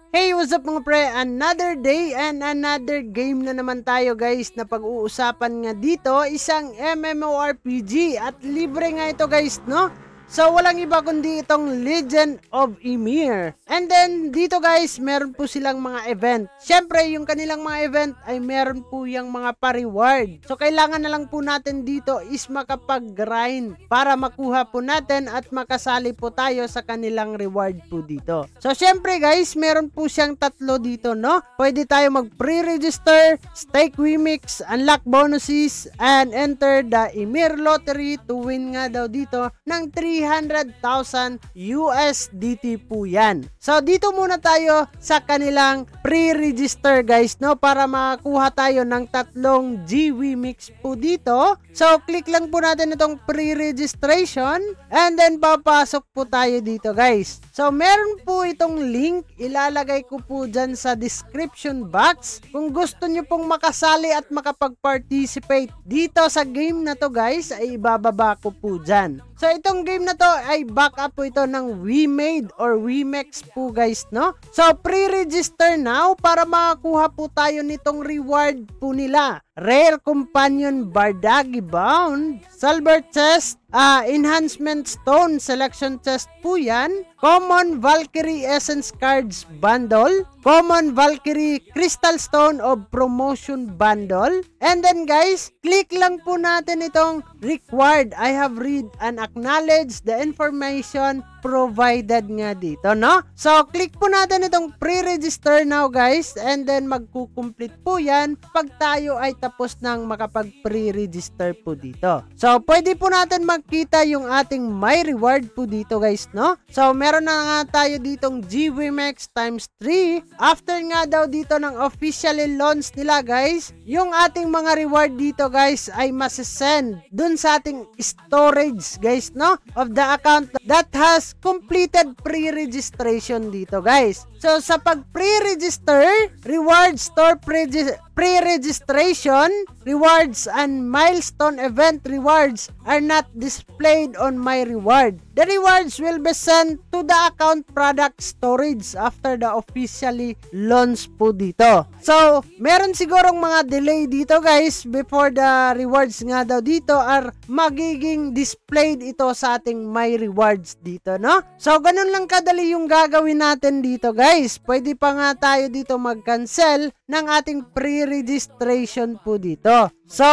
Hey, what's up mga pre? Another day and another game na naman tayo guys na pag-uusapan nga dito. Isang MMORPG at libre nga ito guys, no? So walang iba kundi itong Legend of Ymir. And then dito guys, meron po silang mga event. Syempre yung kanilang mga event ay meron po yung mga pa-reward. So kailangan na lang po natin dito is makapag-grind para makuha po natin at makasali po tayo sa kanilang reward po dito. So syempre guys, meron po siyang tatlo dito, no? Pwede tayo mag-pre-register, stake Wimix, unlock bonuses, and enter the Ymir lottery to win nga daw dito ng 300,000 USDT po yan. So dito muna tayo sa kanilang pre-register guys, no, para makakuha tayo ng tatlong Gwimix po dito. So click lang po natin itong pre-registration and then papasok po tayo dito guys. So meron po itong link, ilalagay ko po dyan sa description box. Kung gusto nyo pong makasali at makapag-participate dito sa game na to guys, ay ibababa ko po dyan. So itong game na to ay backup po ito ng WeMade or Wimex po guys, no? So pre-register now para makakuha po tayo nitong reward po nila. Rare Companion Bardagi Bound, Silver Chest, Enhancement Stone Selection Chest po yan, Common Valkyrie Essence Cards Bundle, Common Valkyrie Crystal Stone of Promotion Bundle, and then guys, click lang po natin itong required. I have read and acknowledged the information provided nga dito, no? So click po natin itong pre-register now guys, and then magkukomplete po yan pag tayo ay tapos nang makapag-pre-register po dito. So pwede po natin makita yung ating my reward po dito guys, no? So meron na nga tayo ditong Gwimix times 3. After nga daw dito ng officially launch nila guys, yung ating mga reward dito guys ay masisend dun sa ating storage guys, no, of the account that has completed pre-registration dito guys. So sa pag pre-register, reward store pre-registration rewards and milestone event rewards are not displayed on my reward. The rewards will be sent to the account product storage after the officially launch po dito. So meron sigurong mga delay dito guys before the rewards nga daw dito are magiging displayed ito sa ating my rewards dito, no? So ganun lang kadali yung gagawin natin dito guys. Pwede pa nga tayo dito mag-cancel ng ating pre-registration po dito. So,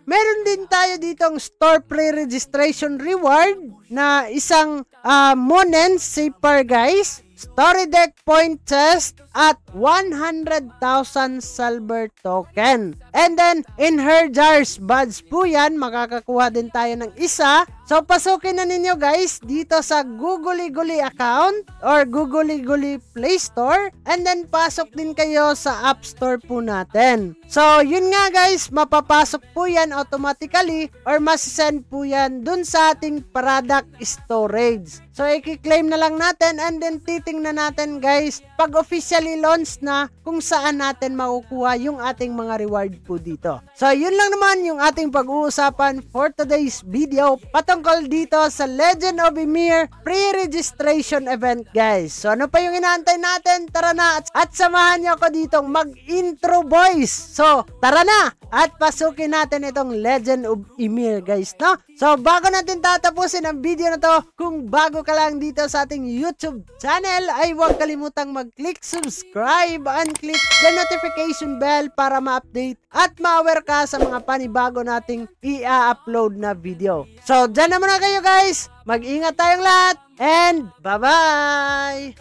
meron din tayo ditong store pre-registration reward na isang Monen Saper guys, Story Deck Point Chest at 100,000 silver token. And then, in her jars buds po yan, makakakuha din tayo ng isa. So, pasukin na ninyo guys dito sa Googly account or Googly Play Store. And then, pasok din kayo sa App Store po natin. So, yun nga guys, mapapasok po yan automatically or masisend po yan dun sa ating product storage. So, i-claim na lang natin and then titingnan natin guys pag officially launch na kung saan natin makukuha yung ating mga reward po dito. So, yun lang naman yung ating pag-uusapan for today's video patungkol dito sa Legend of Ymir pre-registration event guys. So, ano pa yung inaantay natin? Tara na at samahan niyo ako ditong mag-intro boys. So, tara na at pasukin natin itong Legend of Ymir guys, no? So, bago natin tatapusin ang video na to, kung bago ka lang dito sa ating YouTube channel, ay huwag kalimutang mag-click subscribe and click the notification bell para ma-update at ma-aware ka sa mga panibago nating i-upload na video. So, dyan na muna kayo guys. Mag-ingat tayong lahat and bye-bye!